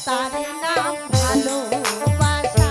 তার নাম ভালোবাসা।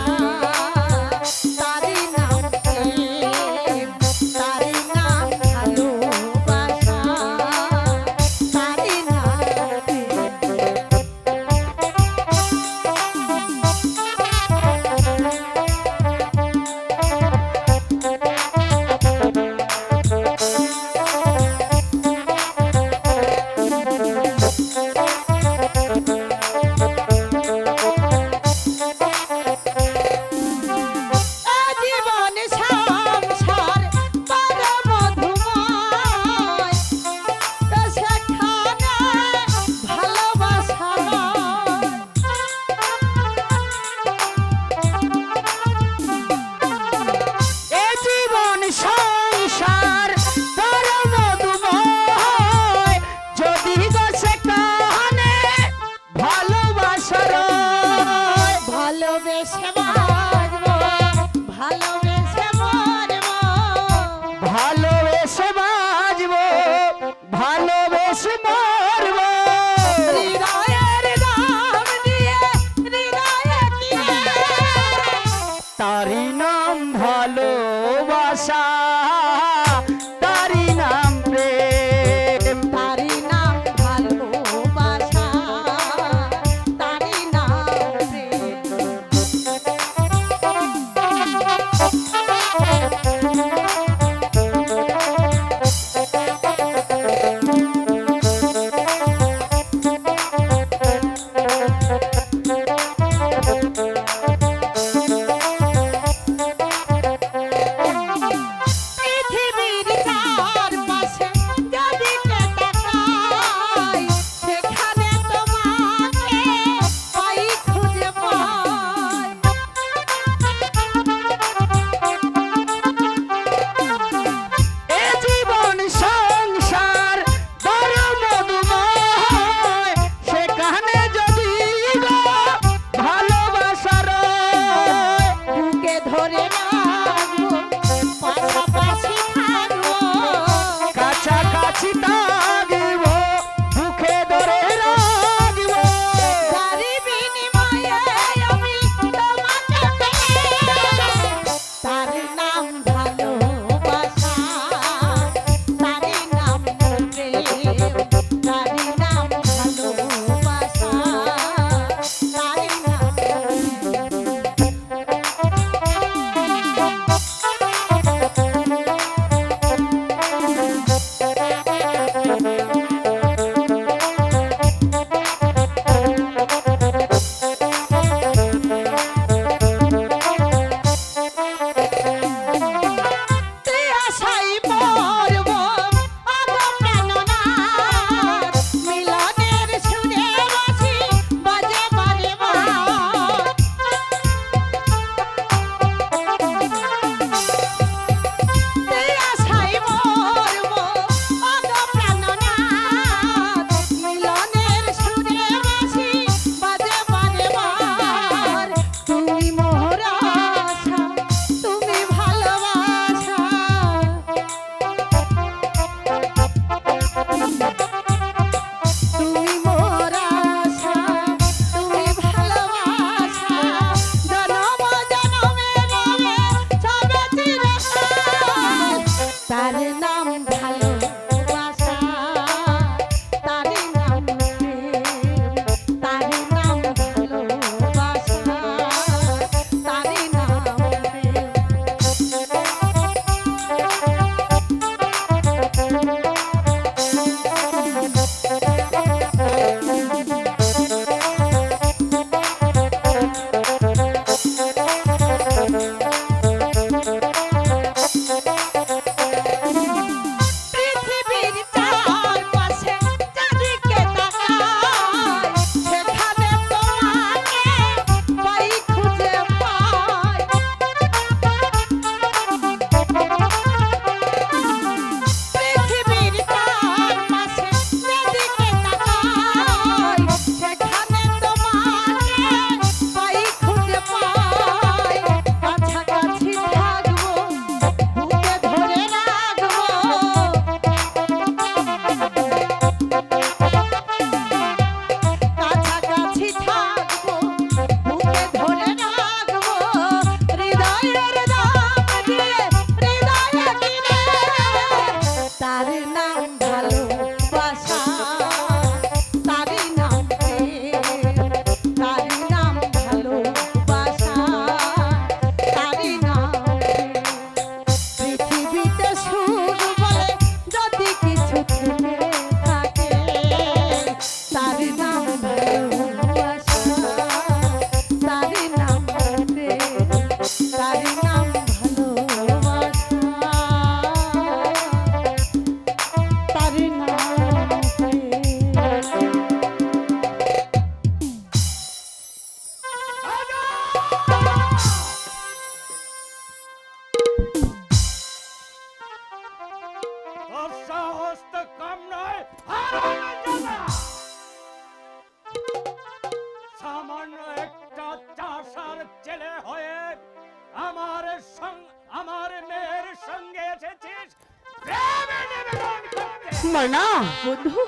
ময়না বন্ধু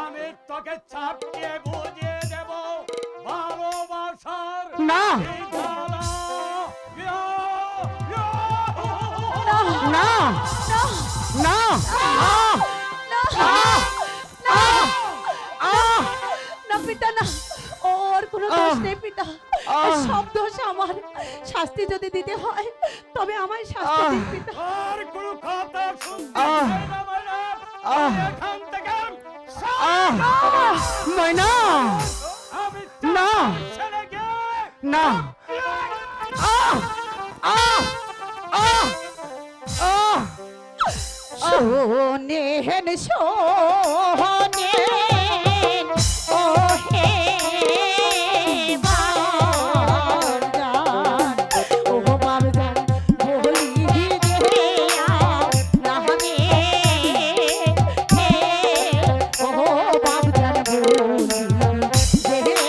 আমি তোকে চাপিয়ে বুঝিয়ে দেব ভালোবাসার না না না না পিতা না, ওর কোনো দোষ নেই পিতা, সব দোষ আমার। শাস্তি যদি দিতে হয় তবে আমায় শাস্তি দিন পিতা। আর কোনো কথা শুনতে চাই না ময়না, এখান থেকে ময়না আমি না ছেড়ে গিয়ে না শোনেন শোনেন ও হে বাজান, ও বাজান বলি রে রাহনে হে, ও বাজান বলি রে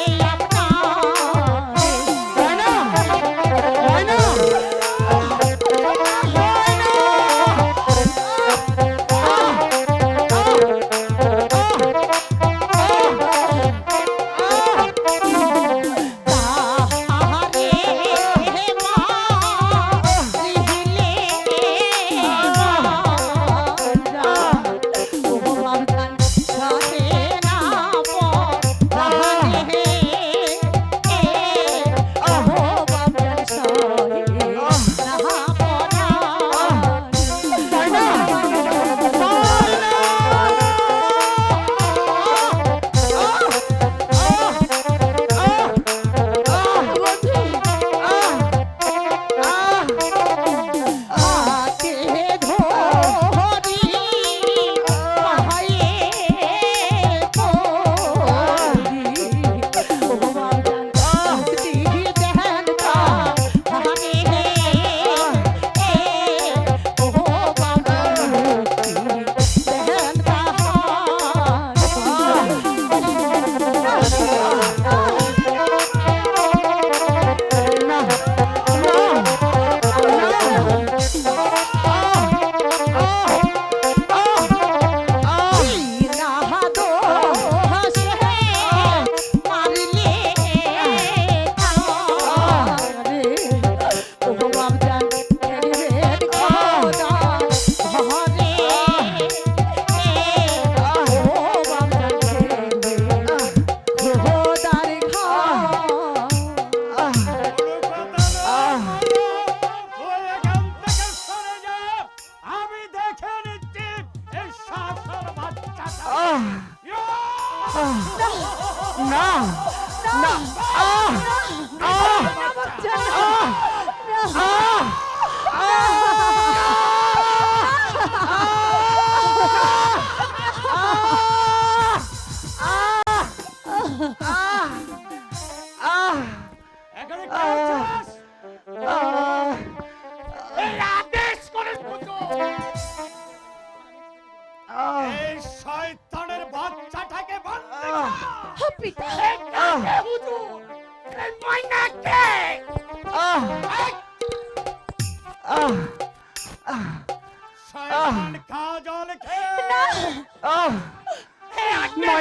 আপনার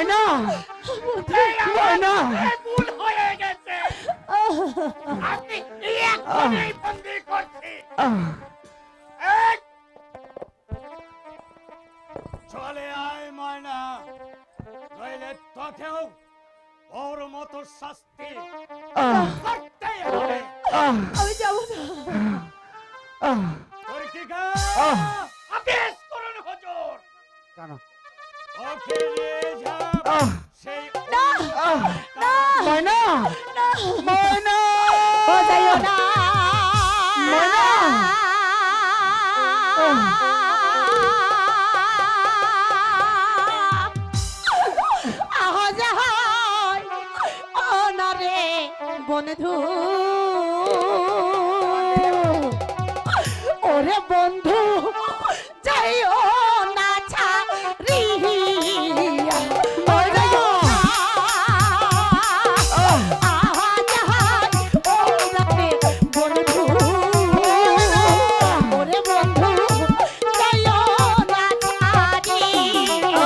ময়না ভুল হয়ে গেছে, আপনি এখনই বন্দি করছি। চলে আয় ময়না, নইলে তোকেও ওর মতো শাস্তি করতেই হবে। আমি যাব না। তোর কি আদেশ করুন হুজুর। কেন ওকে নিয়ে যা ময়না ময়না ও যাইও না ময়না। আহা যাহাই ও না রে বন্ধু ওরে বন্ধু যাইও না ছাড়িয়া ও যাইও না। আহা যাহাই ও না রে বন্ধু ওরে বন্ধু যাইও না ছাড়িয়া।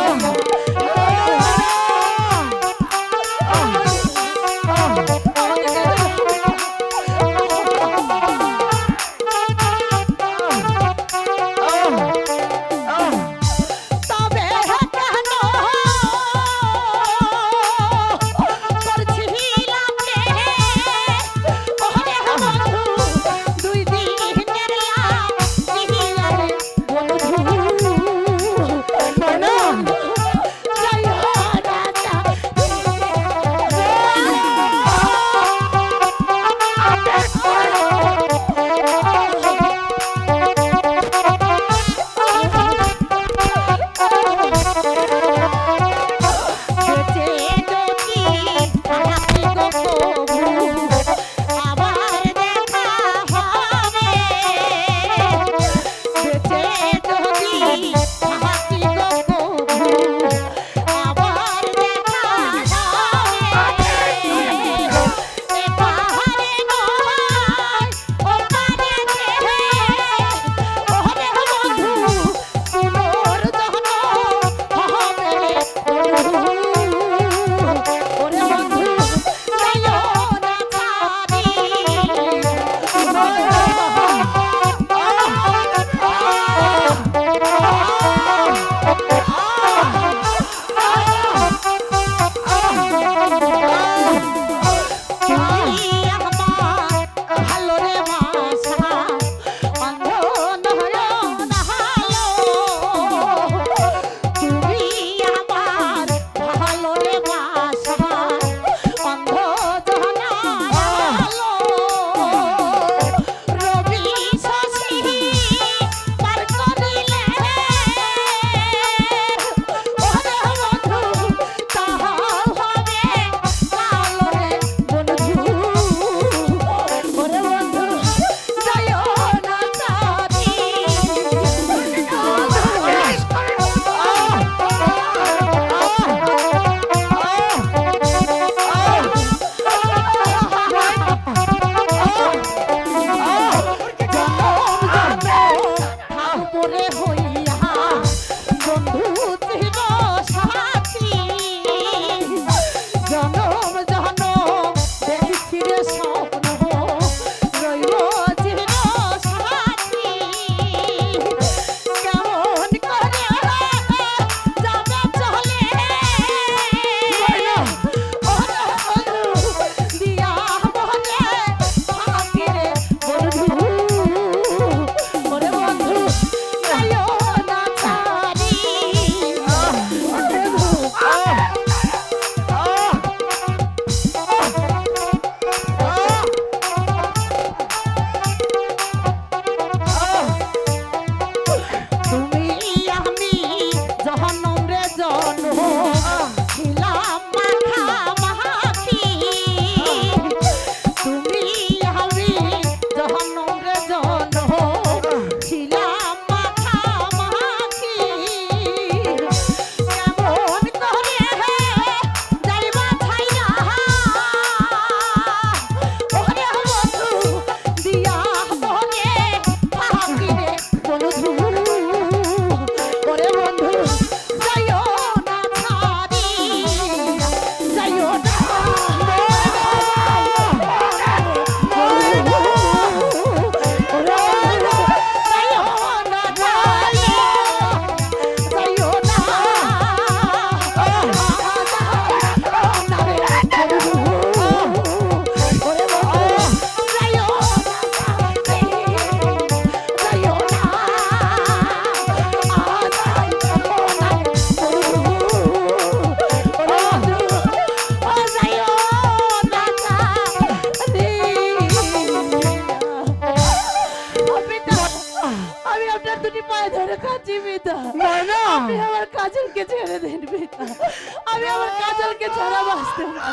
কাজলকে ছাড়া বাঁচতে পারি না।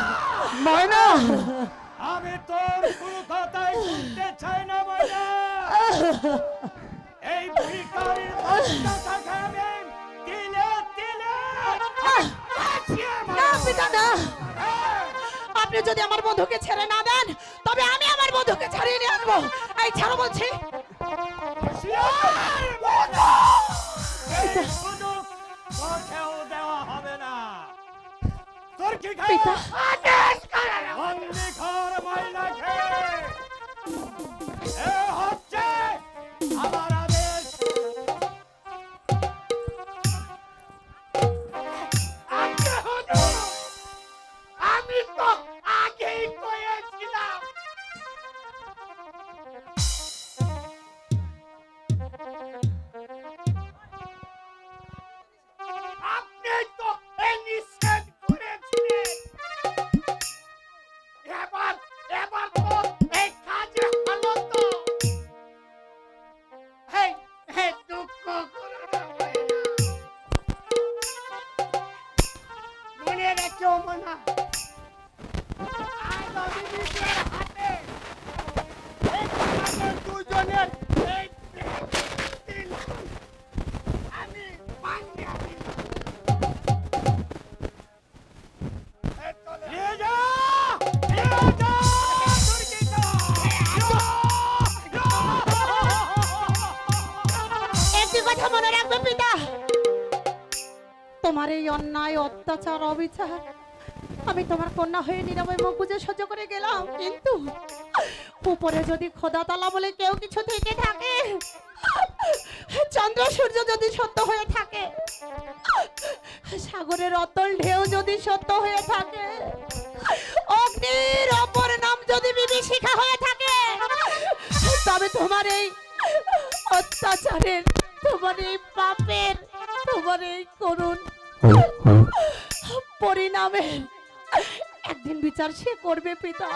ময়না আমি তোর কোনো কথাই শুনতে চাই না ময়না। এই ভিখারির বাচ্চাটাকে আমি তিলে তিলে কাটিয়ে না মারবো। পিতা না, আপনি যদি আমার বন্ধুকে ছেড়ে না দেন তবে আমি আমার বন্ধুকে ছাড়িয়ে নিয়ে আসবো। এই ছাড়ো বলছি। হুঁশিয়ার ময়না। এই সুযোগ তোকেও দেওয়া হবে না। তোর কি পিতা। বন্দি ঘর ময়নাকে। এ হচ্ছে আমার আদেশ। আজ্ঞা হুজুর, আমি তো আগেই কয়েছিলাম। আপনি তো এই নিষেধ করেছিলেন। এবার তো এই কাজে হলো তো। এই দুঃখ করো না ময়না। মনে রেখো মনা, আজ আমি নিজের হাতে এই আমাদের দুজনের এই দিল আমি ভাঙিয়ে দিলাম। নিয়ে যা, নিয়ে যা, দুর্গিটা। একটি কথা মনে রাখবে পিতা, তোমার এই অন্যায় অত্যাচার অবিচার আমি তোমার কন্যা হয়ে নীরবে মুখ বুজে সহ্য করে গেলাম, কিন্তু উপরে যদি খোদা তালা বলে কেউ কিছু থেকে থাকে, চন্দ্র সূর্য যদি সত্য হয়ে থাকে, সাগরের অতল ঢেউ যদি সত্য হয়ে থাকে, অগ্নির অপর নাম যদি বিভীষিকা হয়ে থাকে, তবে তোমার এই অত্যাচারের, তোমার এই পাপের, তোমার এই করুণ পরিণামে একদিন বিচার সে করবে পিতা।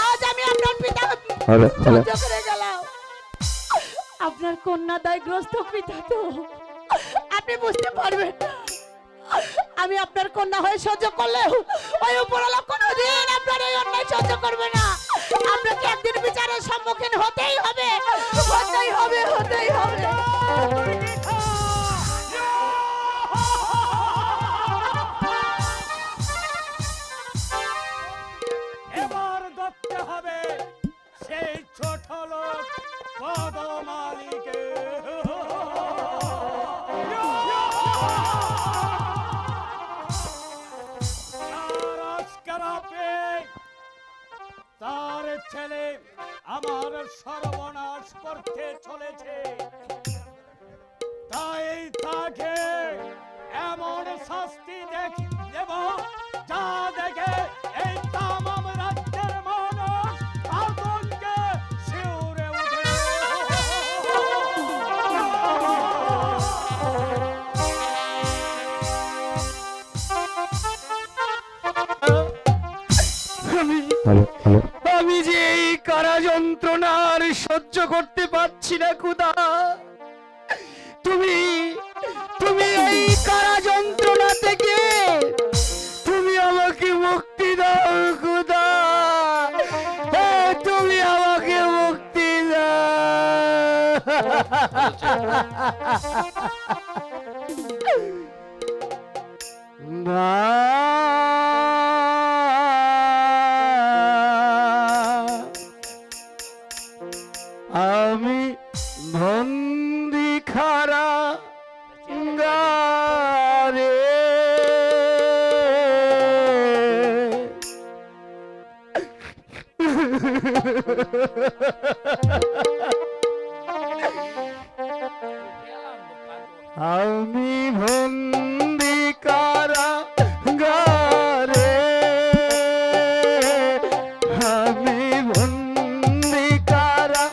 আজ আমি আপনার পিতা সহ্য করে গেলাম, আপনার কন্যা দায়গ্রস্ত পিতা, তো আপনি বুঝতে পারবেন না। আমি আপনার কন্যা হয়ে সহ্য করলেও ওই উপরওয়ালা কোনোদিন আপনার এই অন্যায় সহ্য করবে না। আপনাকে একদিন বিচারের সম্মুখীন হতেই হবে, হতেই হবে, হতেই হবে। এবার ধরতে হবে সেই ছোট লোক পদমালিকে। তার আজকারা পেয়ে তার ছেলে আমার সর্বনাশ করতে চলেছে, তাই তাকে এমন শাস্তি দেব যা দেখে এই তামাম রাজ্যের মানুষ আতঙ্কে শিউরে উঠে। আমি যে এই কারা যন্ত্রণার সহ্য করতে পারছি না খোদা, তুমি তুমি এই কারা যন্ত্রণা থেকে তুমি আমাকে মুক্তি দাও খোদা, তুমি আমাকে মুক্তি আমি বন্দি খারা গারে আমি বন্দি কারা গারে, আমি বন্দি কারা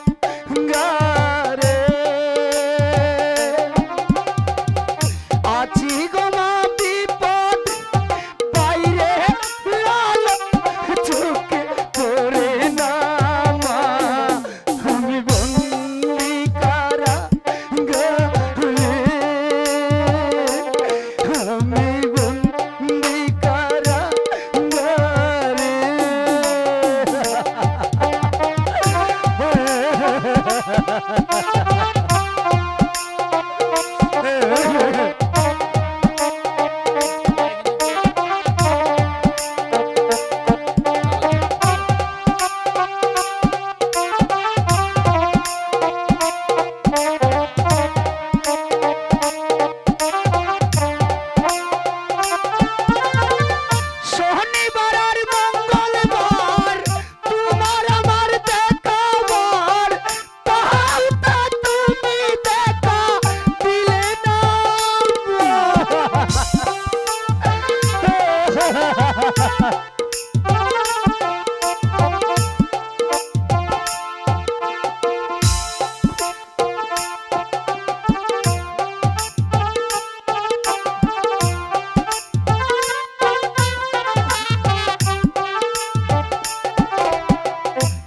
গারে, আছি গোমা বিপদ বাইরে লাল চোখে পড়ে না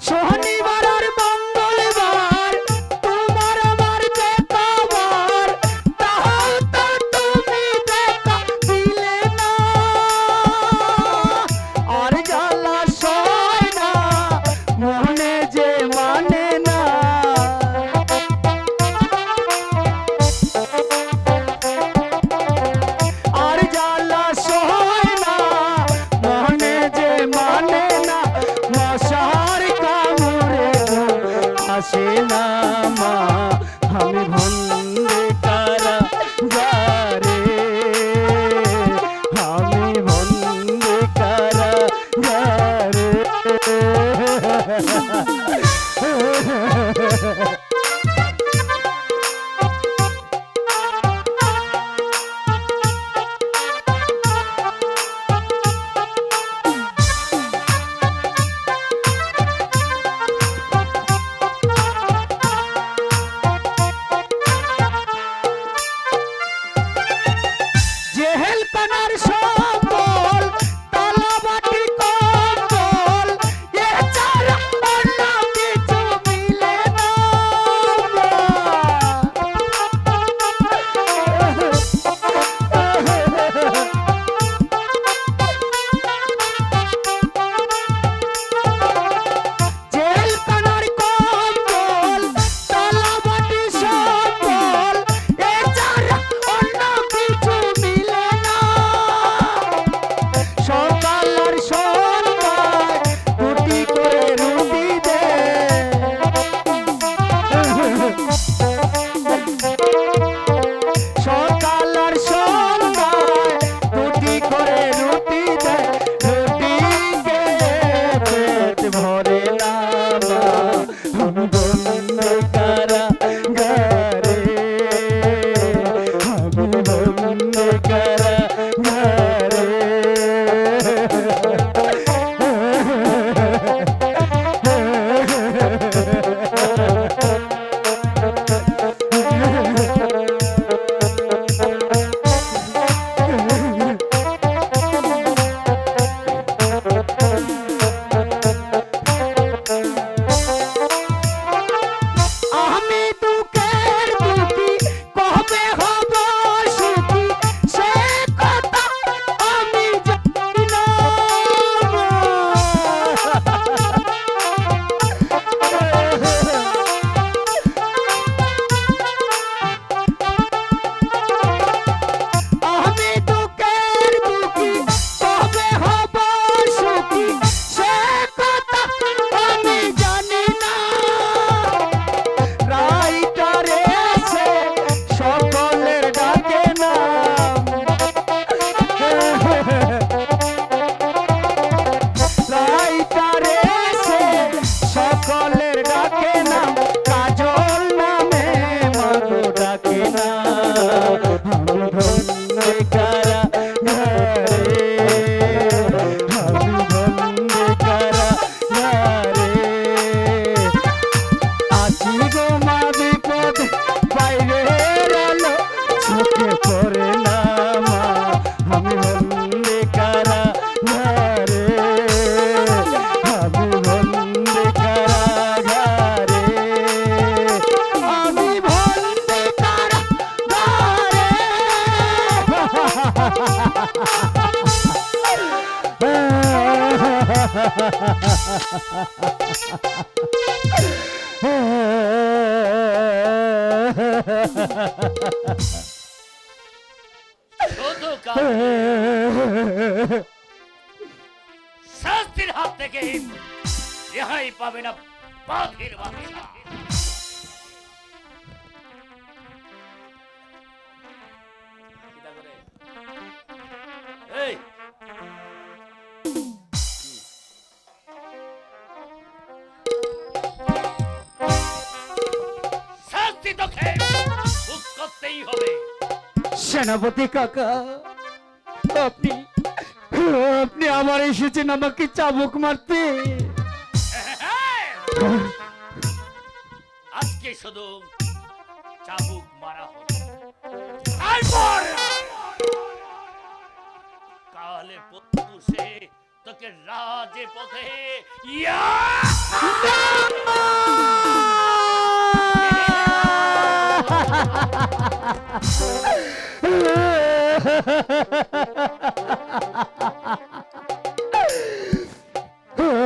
শনিবার আর মঙ্গলবার তোমার আমার দেখাবার, তাও তো তুমি দেখা দিলে না। আর জ্বালা সয় না, মনে যে মানে না। আর জ্বালা সয় না, মনে যে মানে না। মশার কামড়ে আসে না মা, আমি ভন্ডে কারা যারে, আমি ভন্ডে কারা যারে। জেহেল কানার সম্বল, তালাবাটি কম্বল, এছাড়া অন্য কিছু মিলে না। জেহেল কানার কম্বল, তালাবাটি সম্বল, এছাড়া অন্য কিছু মিলে না। সকাল আর সন্ধ্যায় দুটি করে রুটি দে। সকাল আর সন্ধ্যায় দুটি করে রুটি দে। রুটি খেয়ে পেট ভরে না মা, আমি বন্যে কারা গারে, আমি বন্যে কারা গারে। আমি দুঃখের দুঃখী, কবে হব সুখী, সে কথা আমি জানি না। আমি দুঃখের দুঃখী, কবে হব সুখী, সে কথা আমি জানি না। রাইটারে এসে সকলের ডাকে নাম, রাইটারে এসে সকলের ডাকে নাম। কাজল নামে মাগো ডাকে না, আমি ভন্ডে কারা ঘরে, আমি ভন্ডে কারা ঘরে। আছি গো মা বিপদে, বাইরের আলো চোখে পড়ে না মা, আমি ভন্ডে কারা ঘরে, আমি ভন্ডে কারা ঘরে, আমি ভন্ডে কারা শুধু কাঁদে। শাস্তির হাত থেকে রেহাই পাবে না পাখির বাচ্চা। এই শাস্তি তোকে ভোগ করতেই হবে। সেনাপতি কাকা, আপনি আপনি আবার এসেছেন আমাকে চাবুক মারতে। আজকে শুধু চাবুক মারা হবে, তারপর কালে পুষে তোকে রাজে পথে ইয়া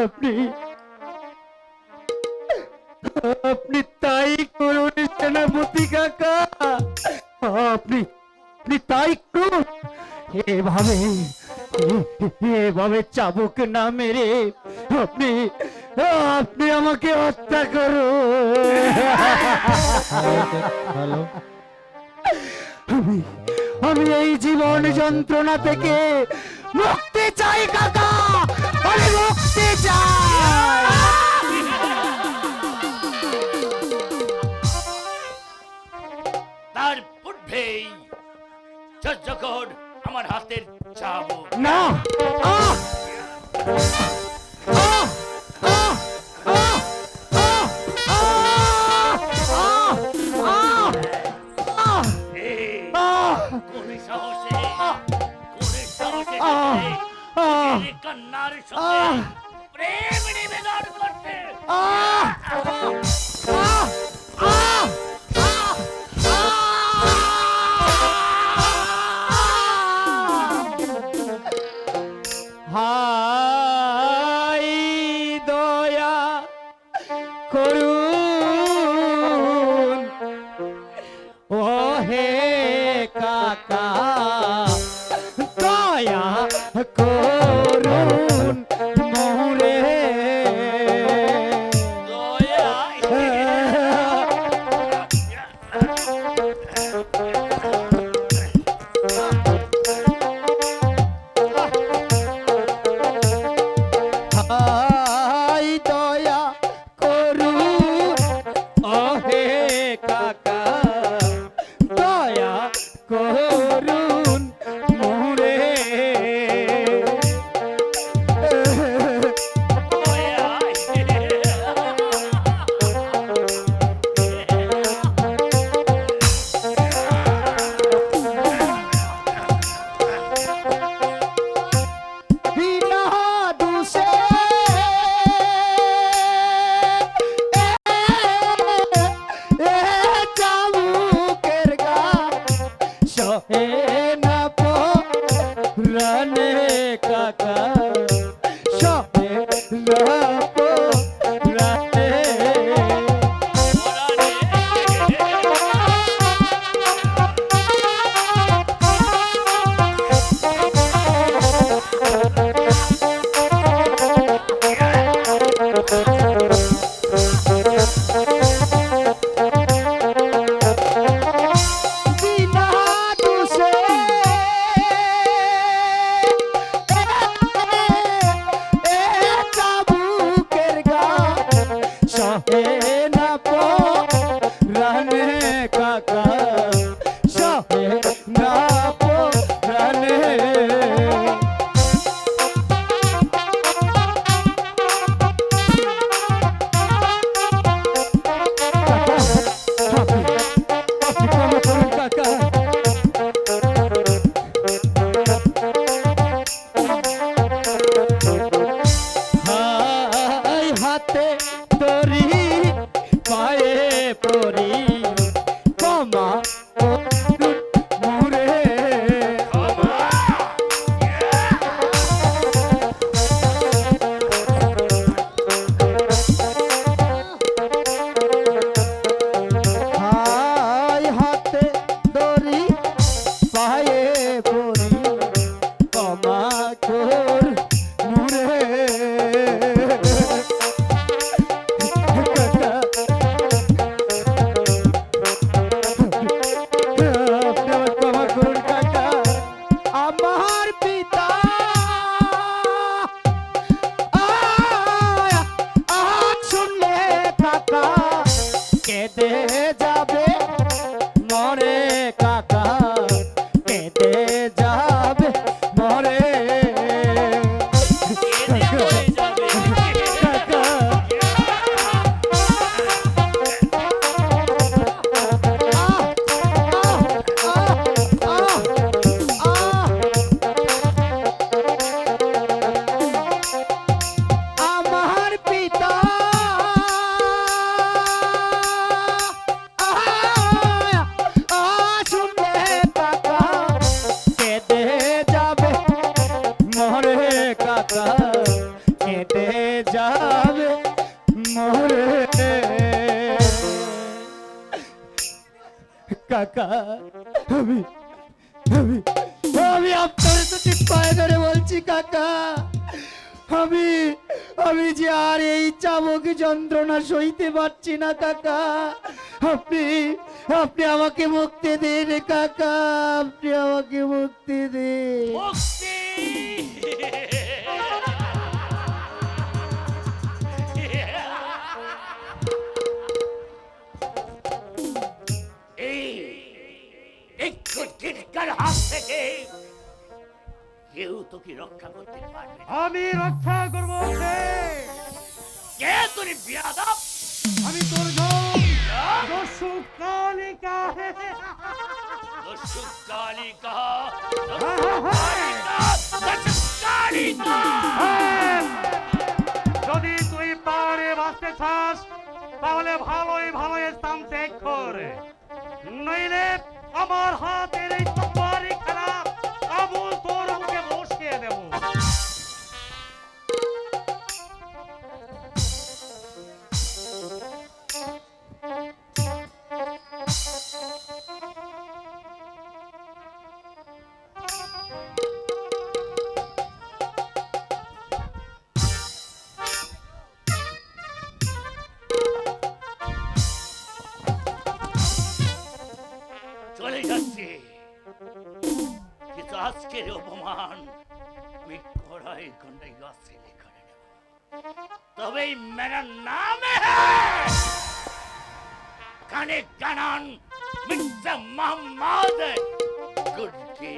আপনি আপনি তাই করুন সেনাপতি কাকা, আপনি আপনি তাই করুন। এভাবে এভাবে চাবুক না মেরে আপনি আপনি আমাকে হত্যা করুন। আমি আমি এই জীবন যন্ত্রণা থেকে মুক্তি চাই কাকা, আমি মুক্তি চাই। তার পূর্বেই যখন আমার হাতের চাবুক না আহ! আহ! আহ! আহ! আহ! আহ! আহ! আহ! এই আহ! কোন সাহসে আহ! আহ! এই কন্যার সাথে প্রেম নিবেদন করতে আহ! আহ! আহ! হাই দয়া করুন ও হে কাকা, দয়া করুন মোরে। হাই দয়া করুন ও হে কাকা, দয়া করুন মোরে। বিনা দোষে এ চাবুকের গা সহে না পরানে কাকা, সহে না পরানে। বিনা দোষে এ চাবুকের গা সহে না পরানে কাকা, সহে না পরানে। আপনি ক্ষমা করুন কাকা। হাই হাতে তরি পায়ে পরি, ক্ষমা করুন মোরে। হাই হাতে দড়ি পায়ে পরি, ক্ষমা কর মোরে। কাকা, আপনি আমার ক্ষমা করুন কাকা। আমার পিতা আজ শুনলে কাকা কেঁদে যাবে মরে কাকা, কেঁদে যাবে মরে। যাবে মরে। কাকা আমি আমি আমি আপনার কাছে পায়ে ধরে বলছি কাকা, আমি আমি যে আর এই চাবক যন্ত্রণা সইতে পারছি না কাকা, আপনি আপনি আমাকে মুক্তি দিন কাকা, আপনি আমাকে মুক্তি দিন। মুক্তি এই কুটিরকার হাত থেকে কেউ তোকে রক্ষা করতে পারবে না। আমি রক্ষা করবো ওকে। কে তোর বিয়াদব? আমি তোর দস্যু কালিকা। দস্যু কালিকা, দস্যু কালিকা, দস্যু কালিকা। যদি তুই পারে বাঁচতে চাস তাহলে ভালোই ভালোই স্থান ত্যাগ কর, নইলে আমার হাতের এই তরবারি খেলা আবুল তোর মুখে বসিয়ে দেব। চলে যাচ্ছে, কিন্তু আজকের অপমান আমি কড়াই গন্ডাই গাছে করে নেব। তবে মেরা নাম কানে কানান মির্জা মোহাম্মদ গুডকে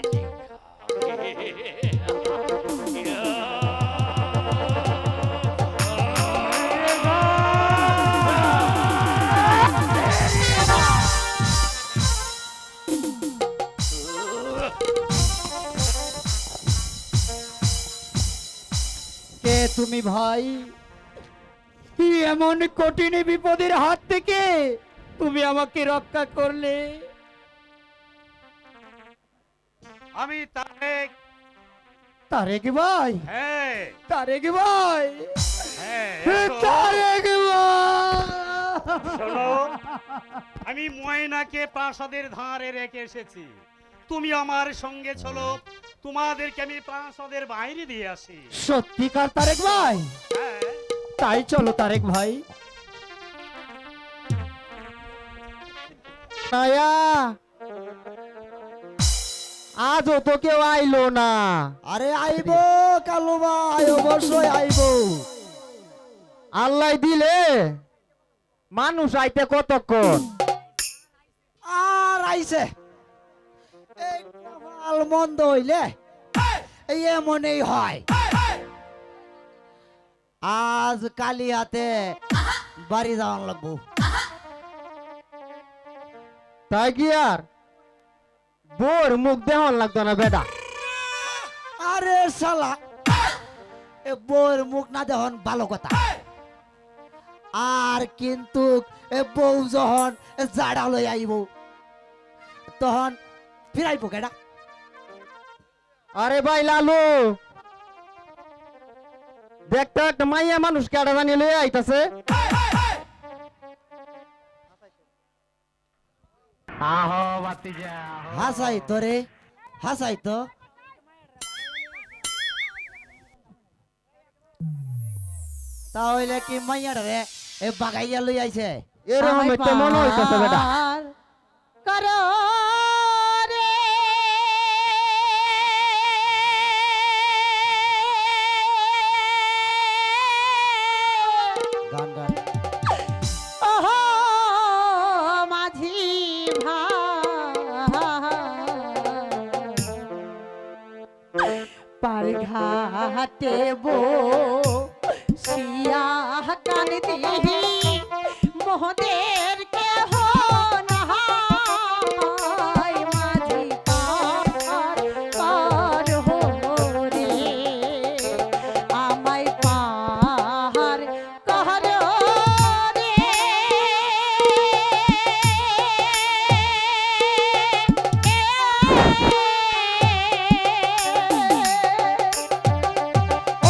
কে তুমি ভাই? এমন কঠিন বিপদের হাত থেকে তুমি আমাকে রক্ষা করলে। আমি তারেক। তারেক ভাই, হ্যাঁ তারেক ভাই, হ্যাঁ, তারেক ভাই। শোনো, আমি ময়নাকে প্রাসাদের ধারে রেখে এসেছি, তুমি আমার সঙ্গে চলো, তোমাদেরকে আমি প্রাসাদের বাইরে দিয়ে আসি। সত্যিকার তারেক ভাই? হ্যাঁ তাই চলো তারেক ভাই। আজও তো কেউ আইলো না। আরে আইবো কালু ভাই, অবশ্যই আইবো। আল্লাহ দিলে মানুষ আইতে কতক্ষণ? আর আইছে এই কপাল মন্দ হইলে এই এমনই হয়। আজ কালি হাতে বাড়ি যাওয়ান লাগবো। তাই কি আর বোর মুখ দেহন লাগতো না বেটা? আরে শালা, এ বউর মুখ না দেখুন ভালো কথা, আর কিন্তু এ বউ যখন জাড়া লই আইব তখন ফিরাইব কেডা? আরে ভাই লালু, দেখতে একটা মাইয়া মানুষ কেডা জানি লয়ে আইতাছে। হাসাই তো রে, হাসাই তো। তাহলে কি মাইয়াটা রে এ বাগাইয়া লই আইছে? এরকম একটা মনে হইতাছে বেটা। করো রে গান গান। ওহো মাঝি ভাই, পার ঘাটে বো শিয়া কান দিহি মোহদের কেহ নাহাই, মাঝি পার পার হরে আমায় পার কর রে। ও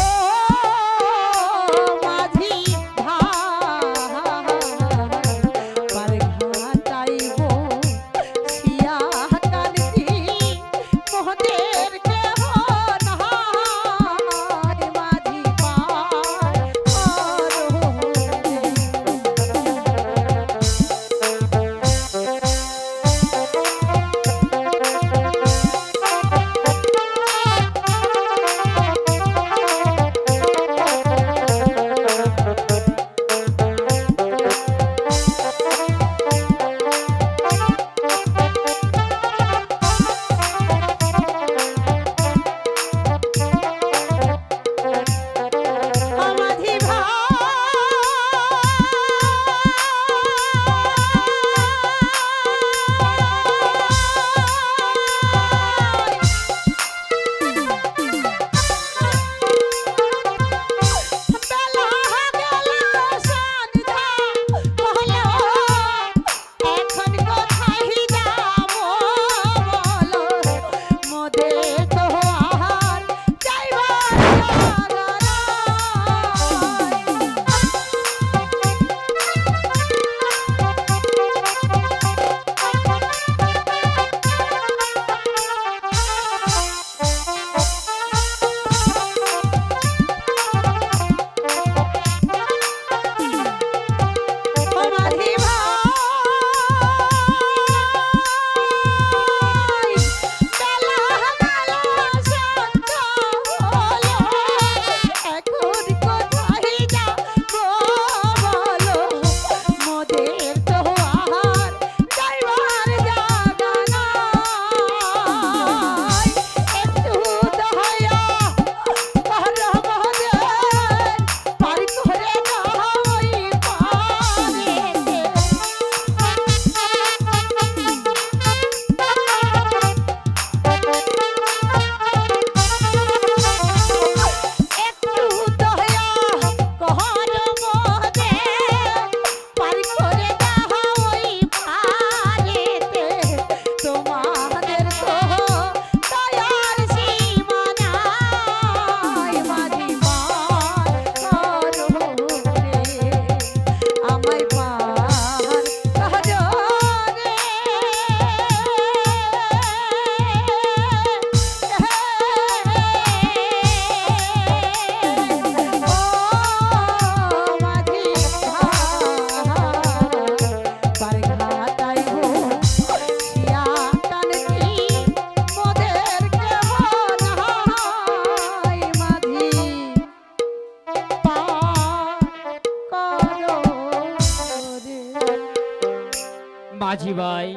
মাঝি ভাই,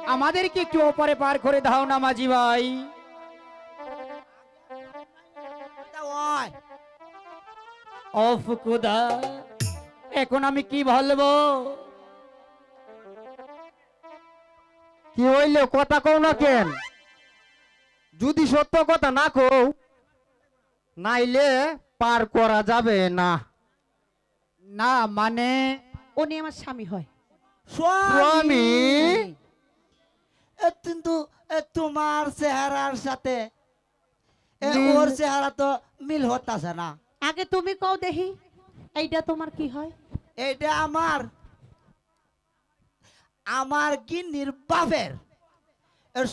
আমাদেরকে একটু ওপারে পার করে দাও না মাঝি ভাই। তা ওই, ও ফুকুদা, এখন আমি কি বলবো? কি হইলে কথা কও না কেন? যদি সত্য কথা না কও, নাইলে পার করা যাবে না। না মানে উনি আমার স্বামী হয়। স্বামী? কিন্তু তোমার চেহারার সাথে মিল- ওর চেহারা তো মিল হতাছে না। আগে তুমি কও দেখি, এইটা তোমার কি হয়? এইটা আমার গিন্নির বাপের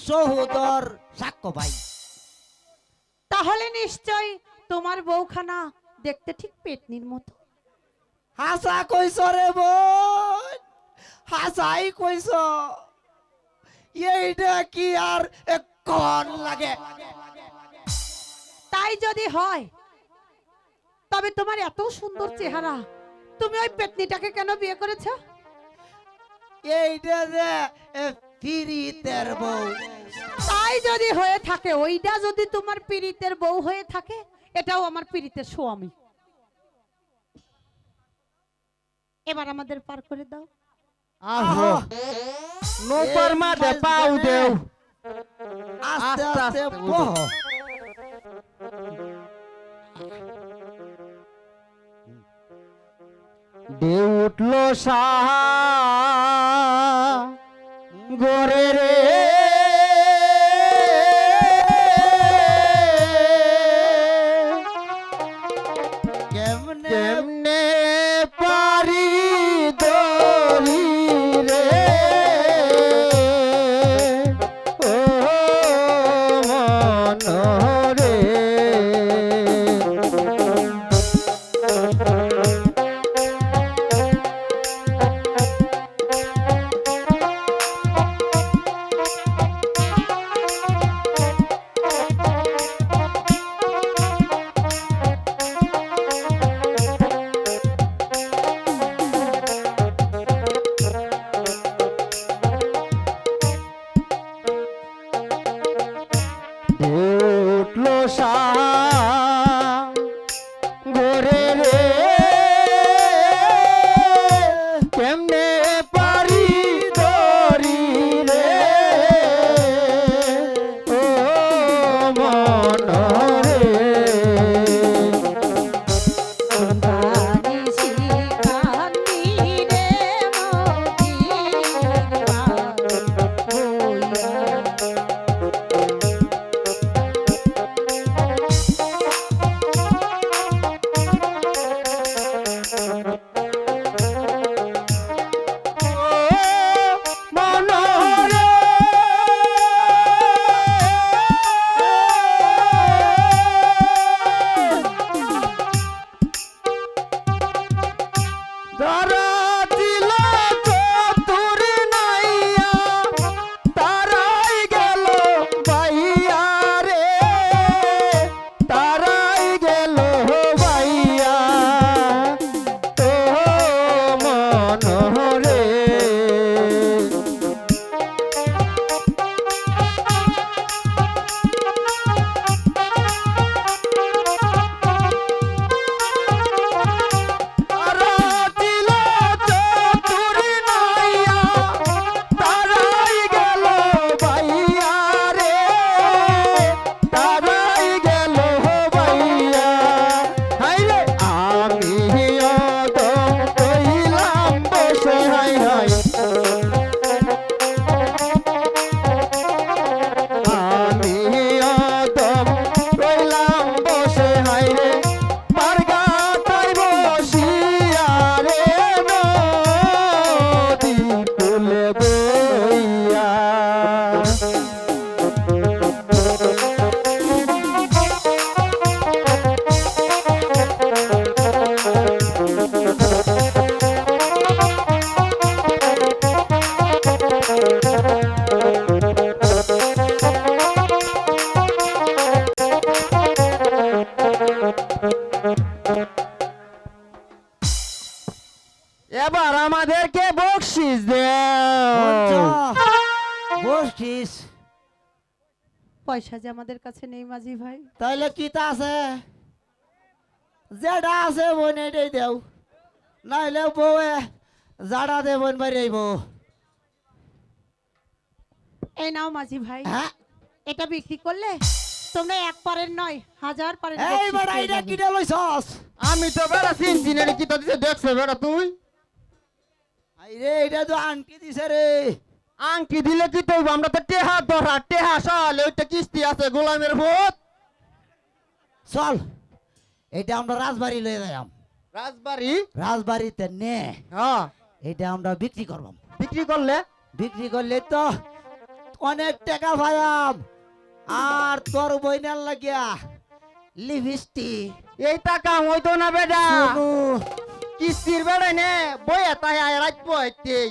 সহোদর সাক্ষ্য ভাই। তাহলে নিশ্চয় তোমার বউখানা দেখতে ঠিক পেটনির মতো। হাসা কইছ রে বোন, হাসাই কইছ। এইটা কি আর কোন লাগে? তাই যদি হয়, তবে তোমার এত সুন্দর চেহারা, তুমি ওই পেটনিটাকে কেন বিয়ে করেছো? এইটা যে ফিরিতের বউ। তাই যদি হয়ে থাকে, ওইটা যদি তোমার পীড়িতের বউ হয়ে থাকে, এটাও আমার পীড়িতের স্বামী। এবার আমাদের পার করে দাও। আহো নৌকার মাঝে পাও দেও। আস্তে আস্তে আস্তে আস্তে বহ। ঢেউ উঠলো সাহা গোরে রে, কেমনে কেমনে পারি দরি রে, ও মন রে। উঠলো গোরে রে, কেমনে পারি দরি রে, ও মন রে। এবার আমাদেরকে বকশিস দে। বসিস পয়সা যে আমাদের কাছে নেই মাঝি ভাই। তাইলে কি তা আছে? যেটা আছে বোন এটাই দেও, নাইলে বউয়ে জাড়া দে বোন বাড়িব। এই নাও মাঝি ভাই, হ্যাঁ এটা বিক্রি করলে তোমরা এক পারের নয় 1000 পারের এই বকশিশ বেটা পেয়ে এটা যাবে। কিটা লইছস? আমি তো বেড়া চিনছি না, কি তো দিছে দেখছে বেড়া তুই? আইরে এটা তো আনকি দিছে রে। আংটি দিলে কি তো আমরা তো টেহা ধরা টেহা সাল ওইটা কিস্তি আছে গোলামের ভূত। চল এটা আমরা রাজবাড়ি লয়ে যাইম। রাজবাড়ি? রাজবাড়িতে নে হ্যাঁ এটা আমরা বিক্রি করবাম। বিক্রি করলে বিক্রি করলে তো অনেক টাকা পাইয়াম। আর তোর বইনার লাগিয়া লিপস্টিক এই টাকা হইতো না বেডা, শুনু কিস্তির বেড়া নে বইয়া তাই আয় রাত বইতেই।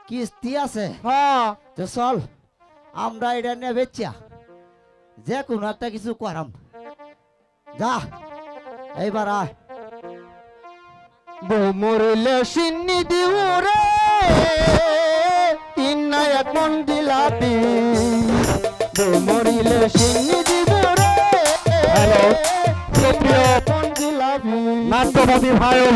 কিস্তি আছে। হ্যাঁ তো চল আমরা এটা নিয়ে বেচা যে কোনো একটা কিছু করাম। যা এইবার আয়। বউ মরলে সিন্নি দিউ রে, তিন না এক মন দিলাপি। বউ মরিলে সিন্নি দিব রে, হ্যালো মন দিলাপি। নাট্যবাদী ভাই ও